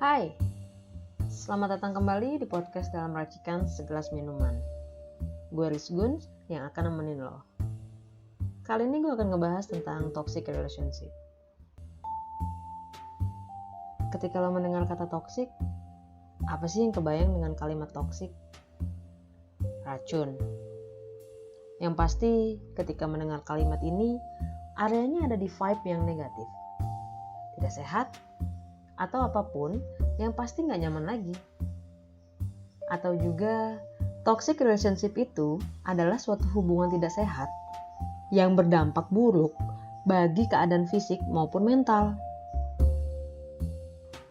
Hai, selamat datang kembali di podcast dalam racikan segelas minuman. Gue Rizgun yang akan nemenin lo. Kali ini gue akan ngebahas tentang toxic relationship. Ketika lo mendengar kata toxic, apa sih yang kebayang dengan kalimat toxic? Racun. Yang pasti ketika mendengar kalimat ini, areanya ada di vibe yang negatif. Tidak sehat, atau apapun yang pasti gak nyaman lagi. Atau juga toxic relationship itu adalah suatu hubungan tidak sehat yang berdampak buruk bagi keadaan fisik maupun mental.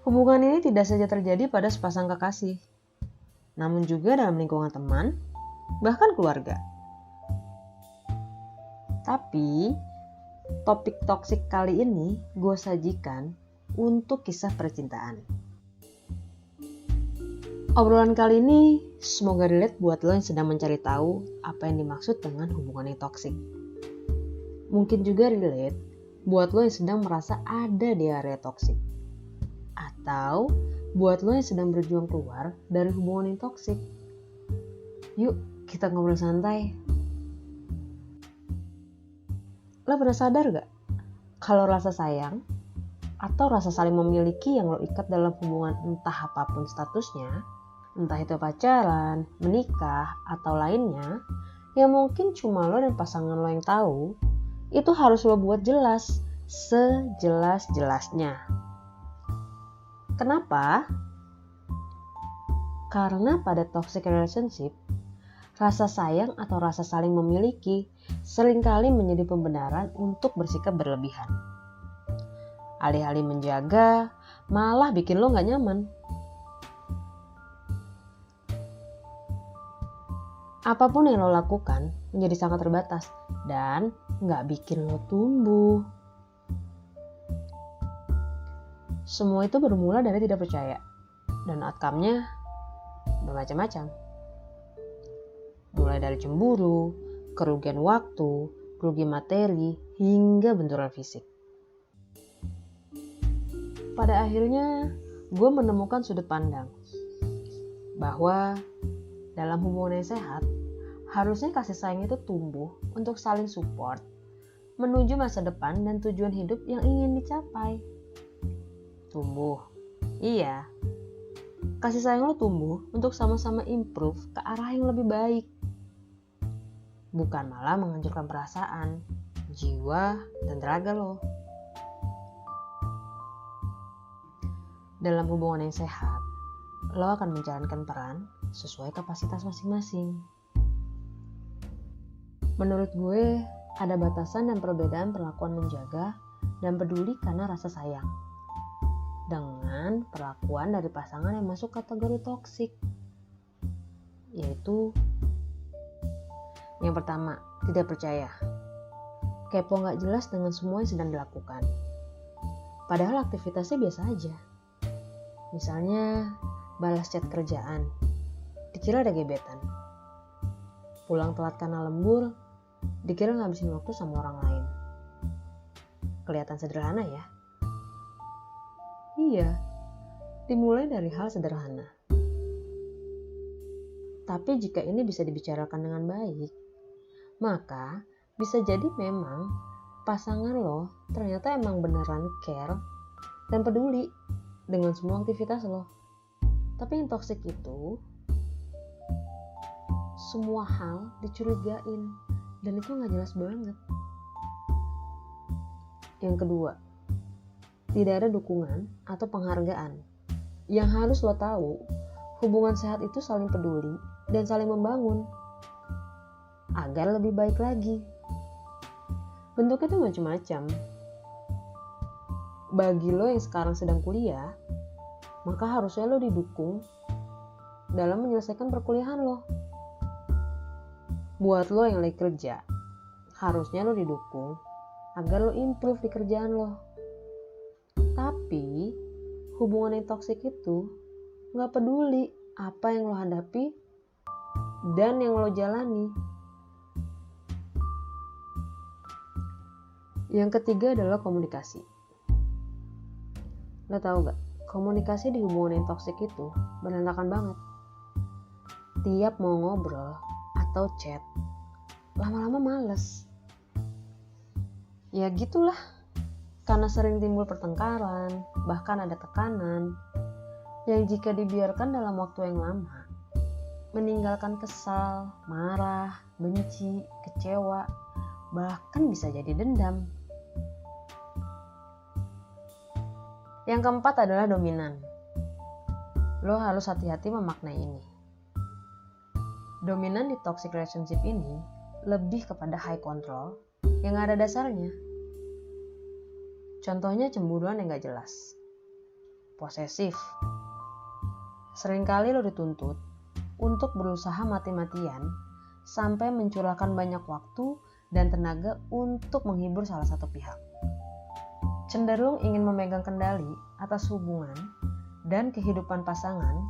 Hubungan ini tidak saja terjadi pada sepasang kekasih, namun juga dalam lingkungan teman, bahkan keluarga. Tapi topik toxic kali ini gue sajikan untuk kisah percintaan. Obrolan kali ini semoga relate buat lo yang sedang mencari tahu apa yang dimaksud dengan hubungan yang toksik. Mungkin juga relate buat lo yang sedang merasa ada di area toksik. Atau buat lo yang sedang berjuang keluar dari hubungan yang toksik. Yuk kita ngobrol santai. Lo pernah sadar gak kalau rasa sayang atau rasa saling memiliki yang lo ikat dalam hubungan entah apapun statusnya, entah itu pacaran, menikah, atau lainnya, yang mungkin cuma lo dan pasangan lo yang tahu, itu harus lo buat jelas, sejelas-jelasnya. Kenapa? Karena pada toxic relationship, rasa sayang atau rasa saling memiliki seringkali menjadi pembenaran untuk bersikap berlebihan. Alih-alih menjaga, malah bikin lo gak nyaman. Apapun yang lo lakukan menjadi sangat terbatas dan gak bikin lo tumbuh. Semua itu bermula dari tidak percaya dan outcome-nya bermacam-macam. Mulai dari cemburu, kerugian waktu, kerugian materi, hingga benturan fisik. Pada akhirnya, gue menemukan sudut pandang bahwa dalam hubungan yang sehat, harusnya kasih sayang itu tumbuh untuk saling support menuju masa depan dan tujuan hidup yang ingin dicapai. Tumbuh, iya. Kasih sayang lo tumbuh untuk sama-sama improve ke arah yang lebih baik. Bukan malah menghancurkan perasaan, jiwa, dan tenaga lo. Dalam hubungan yang sehat, lo akan menjalankan peran sesuai kapasitas masing-masing. Menurut gue, ada batasan dan perbedaan perlakuan menjaga dan peduli karena rasa sayang, dengan perlakuan dari pasangan yang masuk kategori toksik. Yaitu, yang pertama, tidak percaya. Kepo gak jelas dengan semua yang sedang dilakukan. Padahal aktivitasnya biasa aja. Misalnya, balas chat kerjaan, dikira ada gebetan. Pulang telat karena lembur, dikira ngabisin waktu sama orang lain. Kelihatan sederhana ya? Iya, dimulai dari hal sederhana. Tapi jika ini bisa dibicarakan dengan baik, maka bisa jadi memang pasangan lo ternyata emang beneran care dan peduli dengan semua aktivitas lo. Tapi yang toksik itu semua hal dicurigain dan itu gak jelas banget. Yang kedua, tidak ada dukungan atau penghargaan. Yang harus lo tahu, hubungan sehat itu saling peduli dan saling membangun agar lebih baik lagi. Bentuknya tuh macam-macam. Bagi lo yang sekarang sedang kuliah, maka harusnya lo didukung dalam menyelesaikan perkuliahan lo. Buat lo yang lagi kerja, harusnya lo didukung agar lo improve di kerjaan lo. Tapi hubungan yang toksik itu gak peduli apa yang lo hadapi dan yang lo jalani. Yang ketiga adalah komunikasi. Lo tahu gak? komunikasi di hubungan yang toksik itu berantakan banget. Tiap mau ngobrol atau chat, lama-lama males. Ya gitulah, karena sering timbul pertengkaran, bahkan ada tekanan, yang jika dibiarkan dalam waktu yang lama, meninggalkan kesal, marah, benci, kecewa, bahkan bisa jadi dendam. Yang keempat adalah dominan. Lo harus hati-hati memaknai ini. Dominan di toxic relationship ini lebih kepada high control yang ada dasarnya. Contohnya cemburuan yang gak jelas. Posesif. Seringkali lo dituntut untuk berusaha mati-matian sampai mencurahkan banyak waktu dan tenaga untuk menghibur salah satu pihak. Cenderung ingin memegang kendali atas hubungan dan kehidupan pasangan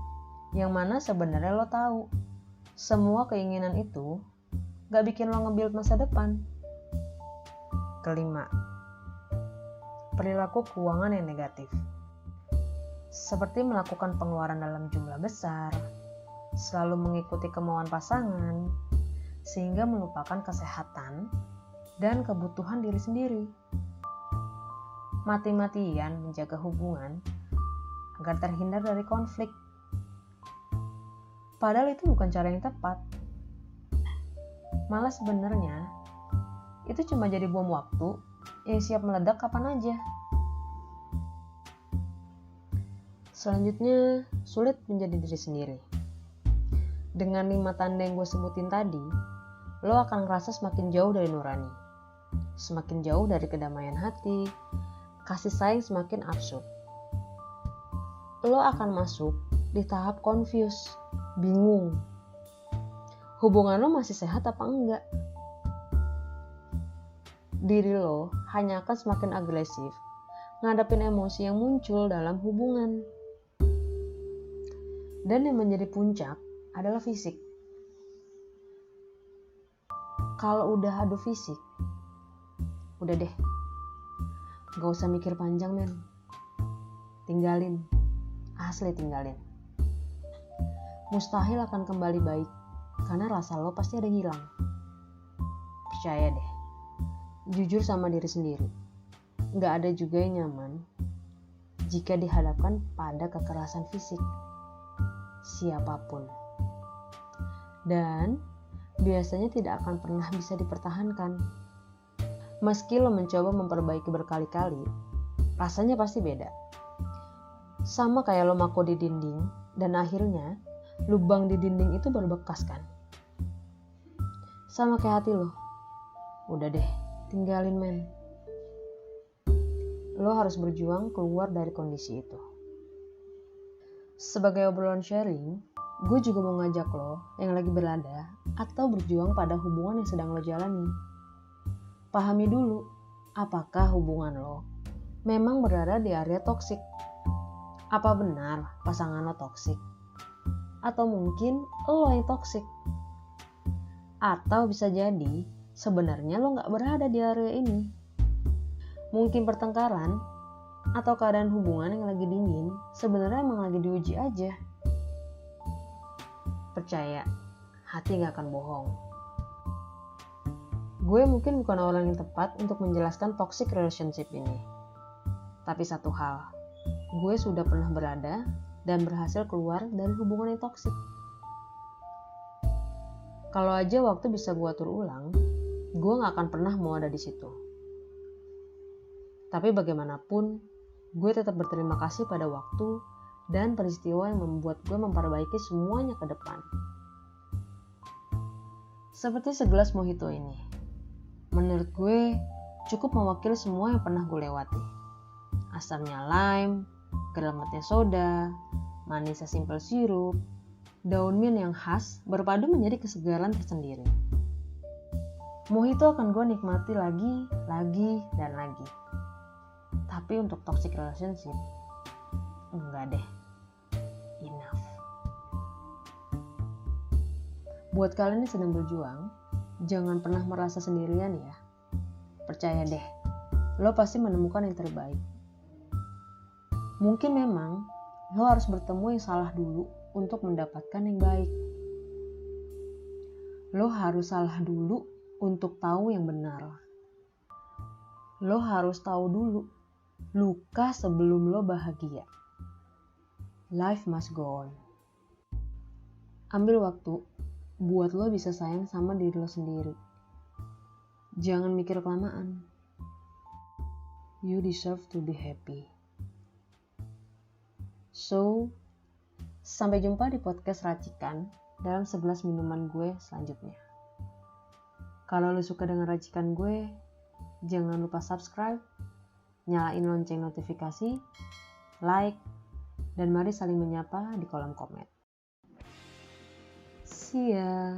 yang mana sebenarnya lo tahu semua keinginan itu gak bikin lo nge-build masa depan. Kelima, perilaku keuangan yang negatif. Seperti melakukan pengeluaran dalam jumlah besar, selalu mengikuti kemauan pasangan, sehingga melupakan kesehatan dan kebutuhan diri sendiri. Mati-matian menjaga hubungan agar terhindar dari konflik. Padahal itu bukan cara yang tepat. Malah sebenarnya itu cuma jadi bom waktu yang siap meledak kapan aja. Selanjutnya, sulit menjadi diri sendiri. Dengan 5 tanda yang gue sebutin tadi, lo akan ngerasa semakin jauh dari nurani, semakin jauh dari kedamaian hati, kasih sayang semakin absurd. Lo akan masuk di tahap confused, bingung. Hubungan lo masih sehat apa enggak? Diri lo hanya akan semakin agresif ngadapin emosi yang muncul dalam hubungan. Dan yang menjadi puncak adalah fisik. Kalau udah adu fisik, udah deh, gak usah mikir panjang men. Tinggalin, asli tinggalin. Mustahil akan kembali baik, karena rasa lo pasti ada hilang. Percaya deh, jujur sama diri sendiri. Gak ada juga yang nyaman jika dihadapkan pada kekerasan fisik, siapapun. Dan biasanya tidak akan pernah bisa dipertahankan. Meski lo mencoba memperbaiki berkali-kali, rasanya pasti beda. Sama kayak lo mako di dinding, dan akhirnya lubang di dinding itu berbekas kan. Sama kayak hati lo. Udah deh, tinggalin men. Lo harus berjuang keluar dari kondisi itu. Sebagai obrolan sharing, gue juga mau ngajak lo yang lagi berada atau berjuang pada hubungan yang sedang lo jalani. Pahami dulu, apakah hubungan lo memang berada di area toksik? Apa benar pasangan lo toksik? Atau mungkin lo yang toksik? Atau bisa jadi sebenarnya lo gak berada di area ini. Mungkin pertengkaran atau keadaan hubungan yang lagi dingin sebenarnya emang lagi diuji aja. Percaya, hati gak akan bohong. Gue mungkin bukan orang yang tepat untuk menjelaskan toxic relationship ini. Tapi satu hal, gue sudah pernah berada dan berhasil keluar dari hubungan yang toksik. Kalau aja waktu bisa gue atur ulang, gue gak akan pernah mau ada di situ. Tapi bagaimanapun, gue tetap berterima kasih pada waktu dan peristiwa yang membuat gue memperbaiki semuanya ke depan. Seperti segelas mojito ini. Menurut gue, cukup mewakili semua yang pernah gue lewati. Asamnya lime, keramatnya soda, manisnya simple sirup, daun mint yang khas berpadu menjadi kesegaran tersendiri. Mojito akan gue nikmati lagi, dan lagi. Tapi untuk toxic relationship, enggak deh. Enough. Buat kalian yang sedang berjuang, jangan pernah merasa sendirian ya. Percaya deh, lo pasti menemukan yang terbaik. Mungkin memang lo harus bertemu yang salah dulu untuk mendapatkan yang baik. Lo harus salah dulu untuk tahu yang benar. Lo harus tahu dulu luka sebelum lo bahagia. Life must go on. Ambil waktu buat lo bisa sayang sama diri lo sendiri. Jangan mikir kelamaan. You deserve to be happy. So, sampai jumpa di podcast Racikan dalam 11 minuman gue selanjutnya. Kalau lo suka dengan racikan gue, jangan lupa subscribe, nyalain lonceng notifikasi, like, dan mari saling menyapa di kolom komen. See ya!